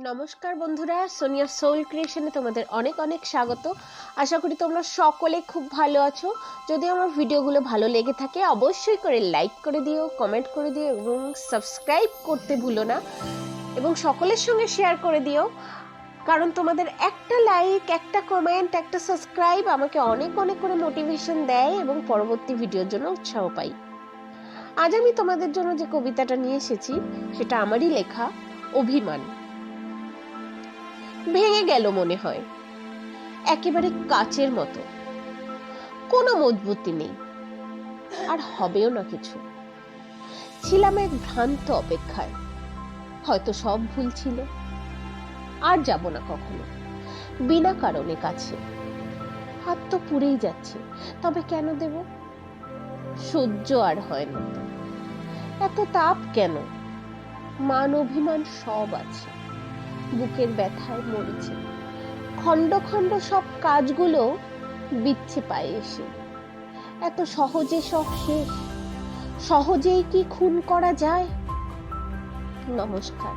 নমস্কার বন্ধুরা, সোনিয়া সোল ক্রিয়েশনে তোমাদের অনেক অনেক স্বাগত। আশা করি তোমরা সকলে খুব ভালো আছো। যদি আমার ভিডিওগুলো ভালো লেগে থাকে অবশ্যই করে লাইক করে দিও, কমেন্ট করে দিও এবং সাবস্ক্রাইব করতে ভুলো না এবং সকলের সঙ্গে শেয়ার করে দিও, কারণ তোমাদের একটা লাইক, একটা কমেন্ট, একটা সাবস্ক্রাইব আমাকে অনেক অনেক করে মোটিভেশন দেয় এবং পরবর্তী ভিডিওর জন্য উৎসাহ পাই। আজ আমি তোমাদের জন্য যে কবিতাটা নিয়ে এসেছি সেটা আমারই লেখা, অভিমান। ভেঙে গেল মনে হয়, একেবারে কাচের মতো, কোনো মজবুতি নেই, আর হবেও না কিছু। ছিলাম এক ভ্রান্ত অপেক্ষায়, হয়তো সব ভুল ছিল, আর যাব না কখনো বিনা কারণে কাছে। হাত তো পুড়েই যাচ্ছে, তবে কেন দেব? সহ্য আর হয় না তো, এত তাপ কেন? মান অভিমান সব আছে, বুকের ব্যথায় মরেছে, খণ্ড খণ্ড সব কাজগুলো বিচ্ছে পায়ে এসে। এত সহজে সব শেষ, সহজেই কি খুন করা যায়? নমস্কার।